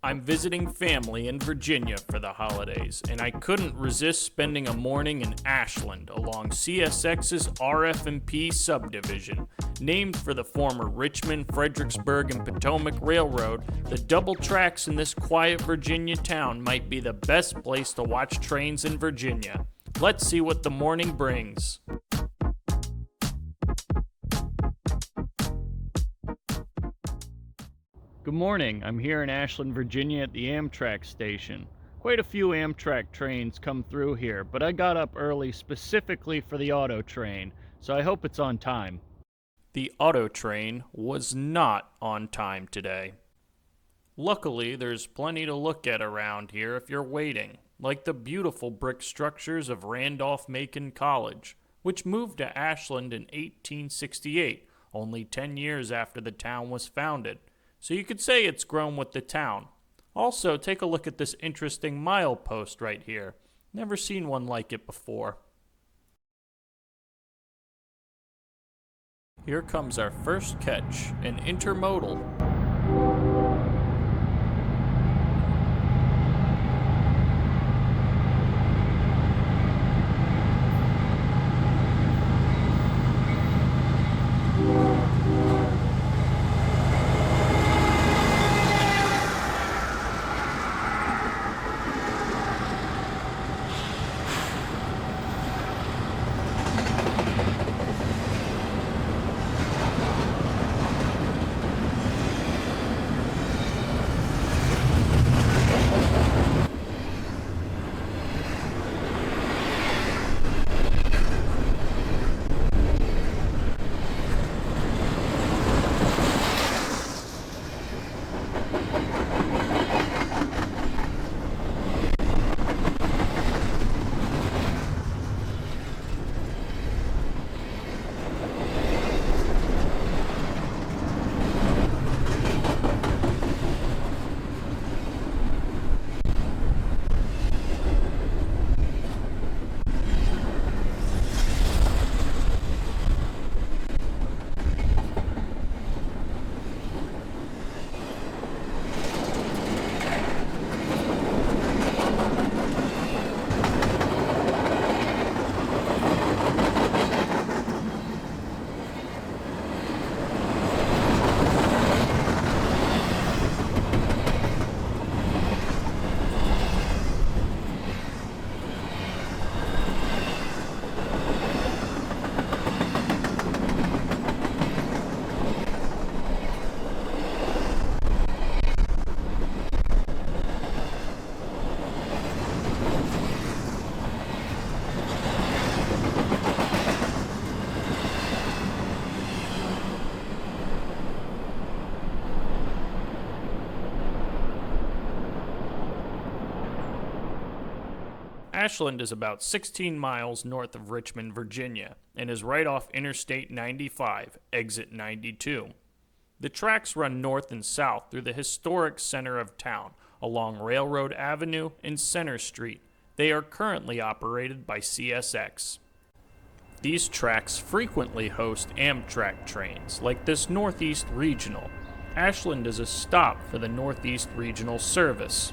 I'm visiting family in Virginia for the holidays, and I couldn't resist spending a morning in Ashland along CSX's RF&P subdivision. Named for the former Richmond, Fredericksburg, and Potomac Railroad, the double tracks in this quiet Virginia town might be the best place to watch trains in Virginia. Let's see what the morning brings. Good morning. I'm here in Ashland, Virginia at the Amtrak station. Quite a few Amtrak trains come through here, but I got up early specifically for the auto train, so I hope it's on time. The auto train was not on time today. Luckily, there's plenty to look at around here if you're waiting, like the beautiful brick structures of Randolph-Macon College, which moved to Ashland in 1868, only 10 years after the town was founded. So you could say it's grown with the town. Also, take a look at this interesting milepost right here. Never seen one like it before. Here comes our first catch, an intermodal. Ashland is about 16 miles north of Richmond, Virginia, and is right off Interstate 95, exit 92. The tracks run north and south through the historic center of town, along Railroad Avenue and Center Street. They are currently operated by CSX. These tracks frequently host Amtrak trains, like this Northeast Regional. Ashland is a stop for the Northeast Regional service.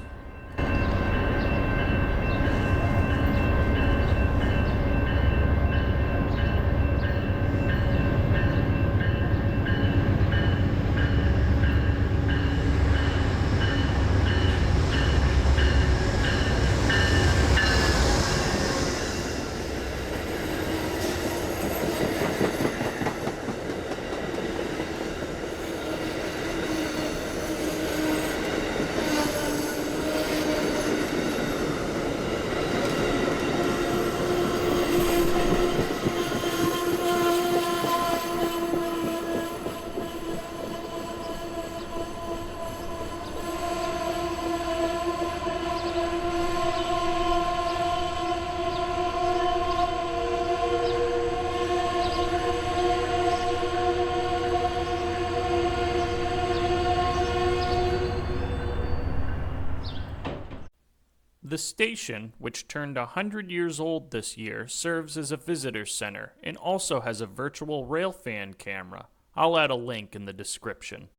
The station, which turned 100 years old this year, serves as a visitor center and also has a virtual railfan camera. I'll add a link in the description.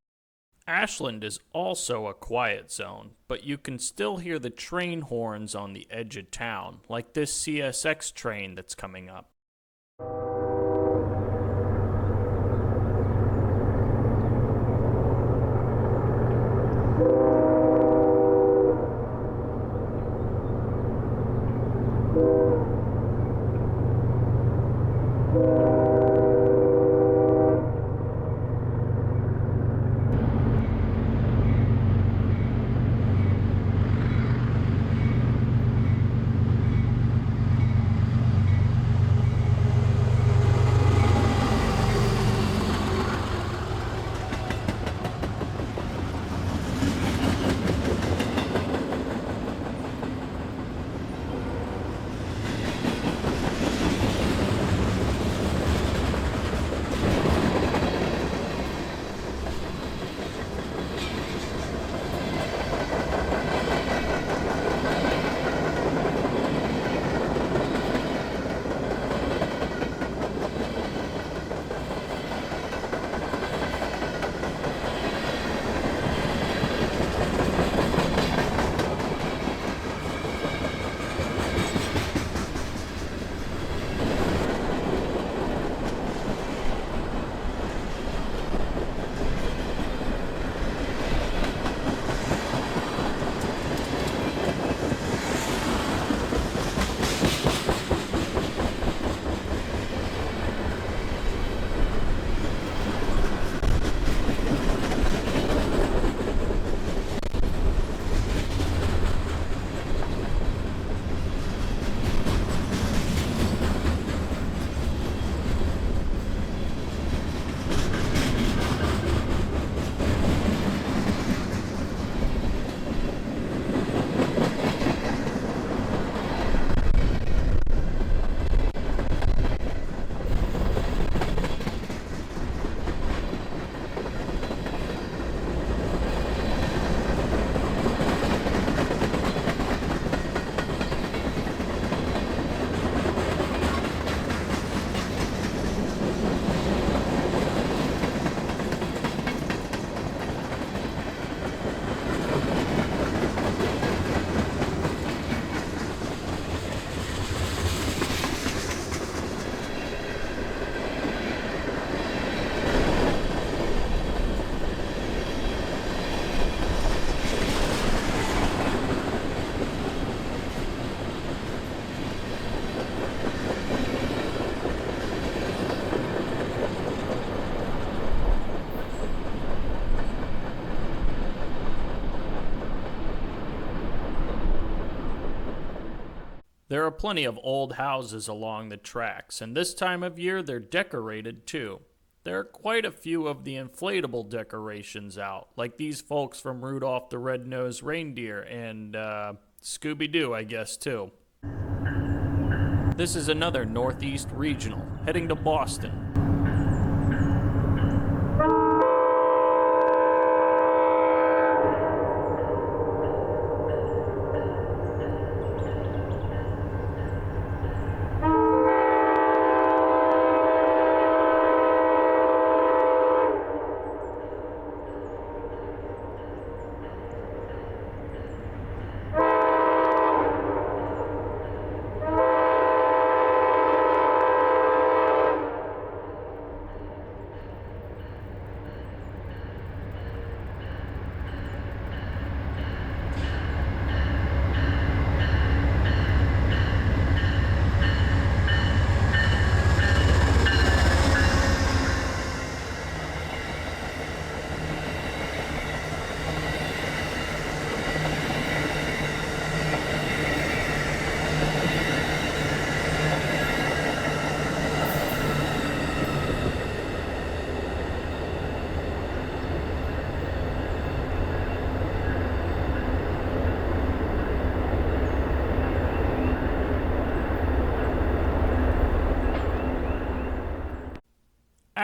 Ashland is also a quiet zone, but you can still hear the train horns on the edge of town, like this CSX train that's coming up. There are plenty of old houses along the tracks, and this time of year they're decorated too. There are quite a few of the inflatable decorations out, like these folks from Rudolph the Red-Nosed Reindeer and, Scooby-Doo, I guess, too. This is another Northeast Regional, heading to Boston.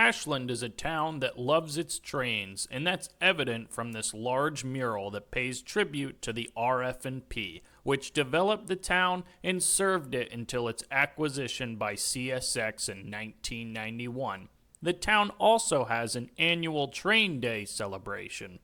Ashland is a town that loves its trains, and that's evident from this large mural that pays tribute to the RF&P, which developed the town and served it until its acquisition by CSX in 1991. The town also has an annual Train Day celebration.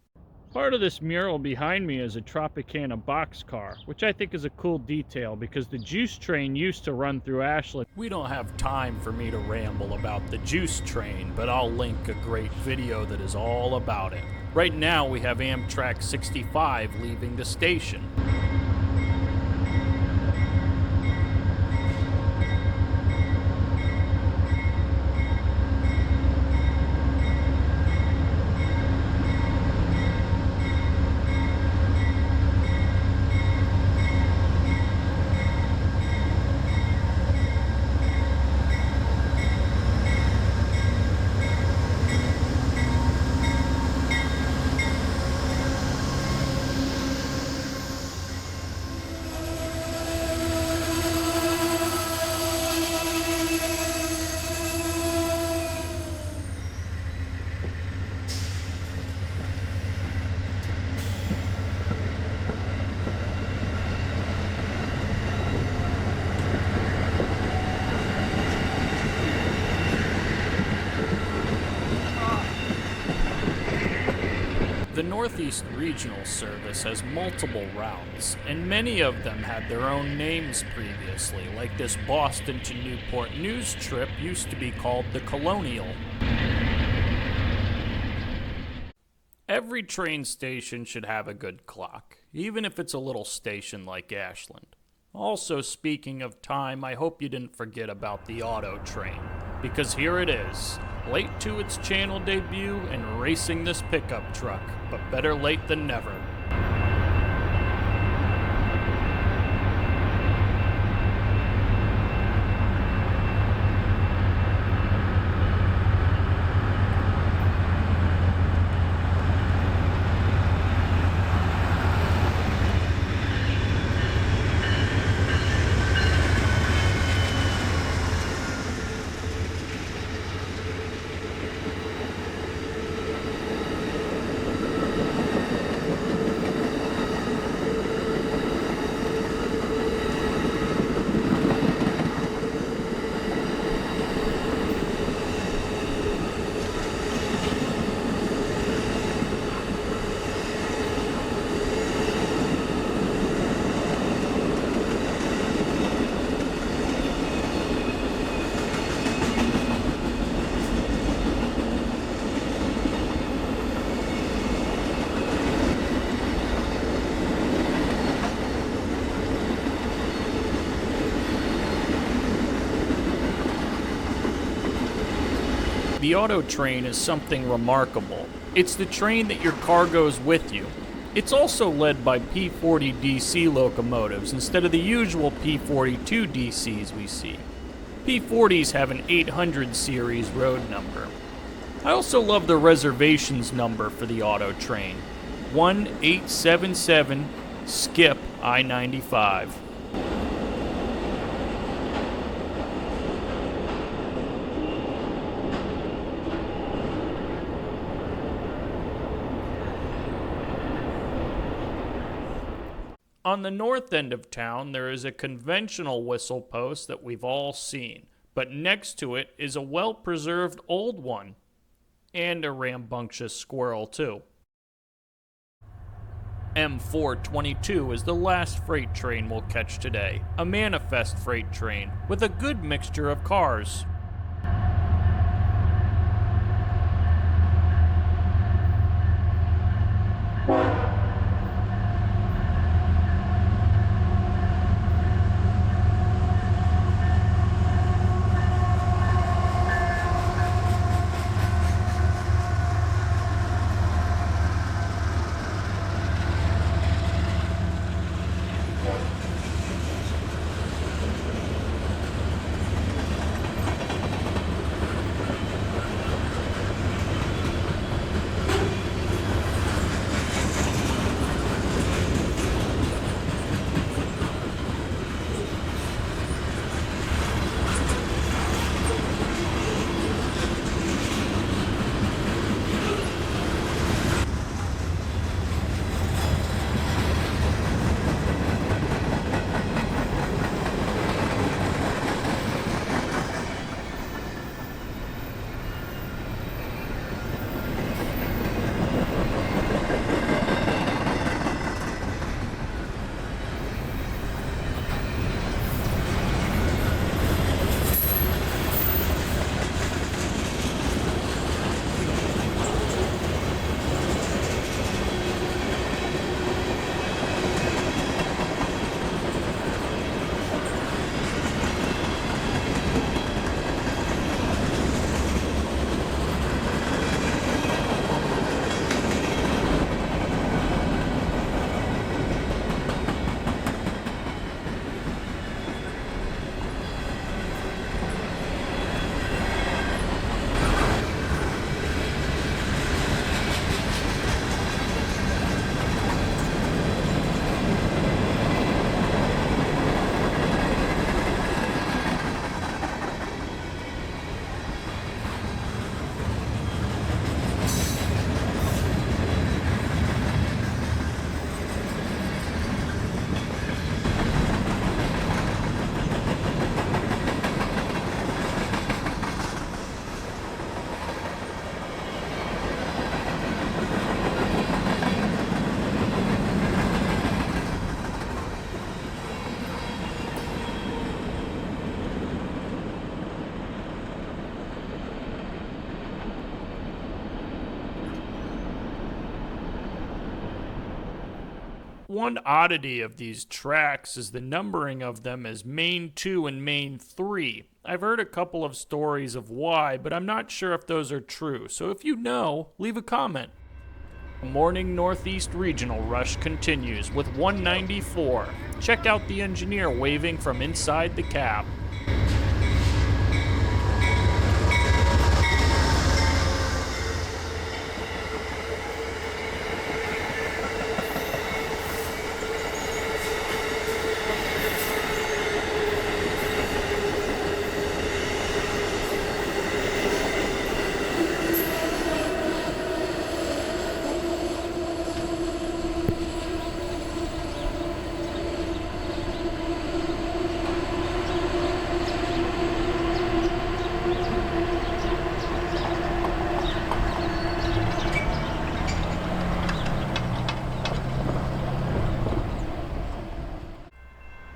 Part of this mural behind me is a Tropicana boxcar, which I think is a cool detail because the juice train used to run through Ashland. We don't have time for me to ramble about the juice train, but I'll link a great video that is all about it. Right now we have Amtrak 65 leaving the station. The Northeast Regional Service has multiple routes, and many of them had their own names previously, like this Boston to Newport News trip used to be called the Colonial. Every train station should have a good clock, even if it's a little station like Ashland. Also, speaking of time, I hope you didn't forget about the auto train, because here it is, late to its channel debut and racing this pickup truck, but better late than never. The auto train is something remarkable. It's the train that your car goes with you. It's also led by P40 DC locomotives instead of the usual P42 DCs we see. P40s have an 800 series road number. I also love the reservations number for the auto train, 1877 skip I-95. On the north end of town, there is a conventional whistle post that we've all seen, but next to it is a well-preserved old one, and a rambunctious squirrel too. M422 is the last freight train we'll catch today, a manifest freight train with a good mixture of cars. One oddity of these tracks is the numbering of them as Main 2 and Main 3. I've heard a couple of stories of why, but I'm not sure if those are true, so if you know, leave a comment. The morning Northeast Regional rush continues with 194. Check out the engineer waving from inside the cab.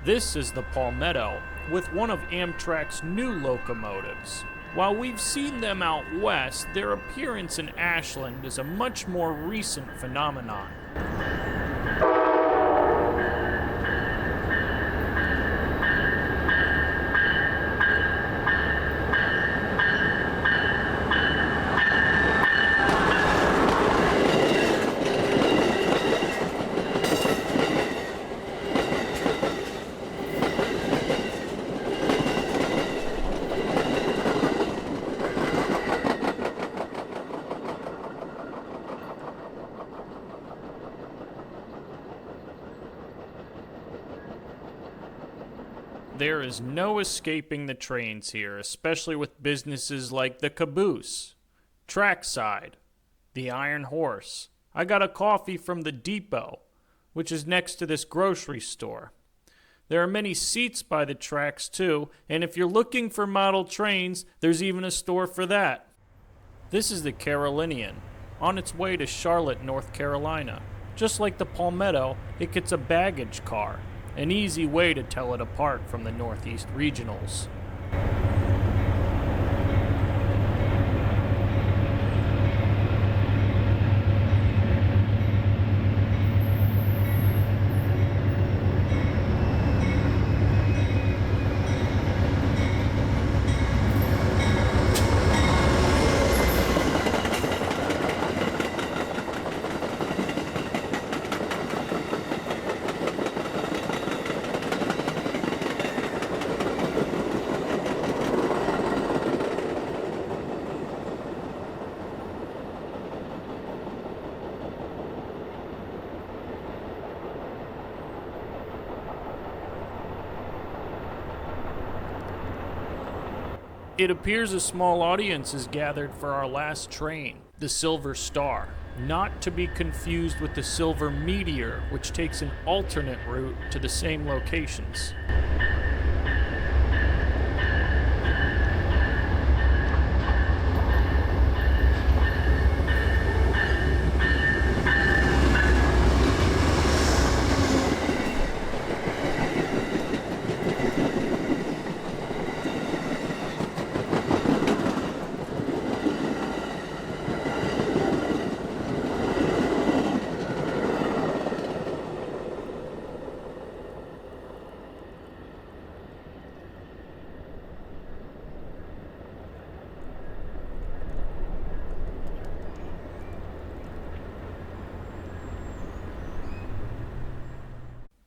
This is the Palmetto, with one of Amtrak's new locomotives. While we've seen them out west, their appearance in Ashland is a much more recent phenomenon. There is no escaping the trains here, especially with businesses like the Caboose, Trackside, the Iron Horse. I got a coffee from the Depot, which is next to this grocery store. There are many seats by the tracks too, and if you're looking for model trains, there's even a store for that. This is the Carolinian, on its way to Charlotte, North Carolina. Just like the Palmetto, it gets a baggage car. An easy way to tell it apart from the Northeast Regionals. It appears a small audience is gathered for our last train, the Silver Star, not to be confused with the Silver Meteor, which takes an alternate route to the same locations.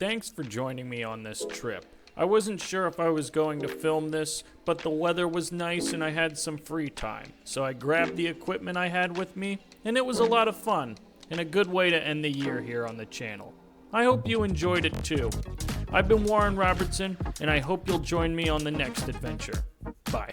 Thanks for joining me on this trip. I wasn't sure if I was going to film this, but the weather was nice and I had some free time. So I grabbed the equipment I had with me, and it was a lot of fun, and a good way to end the year here on the channel. I hope you enjoyed it too. I've been Warren Robertson, and I hope you'll join me on the next adventure. Bye.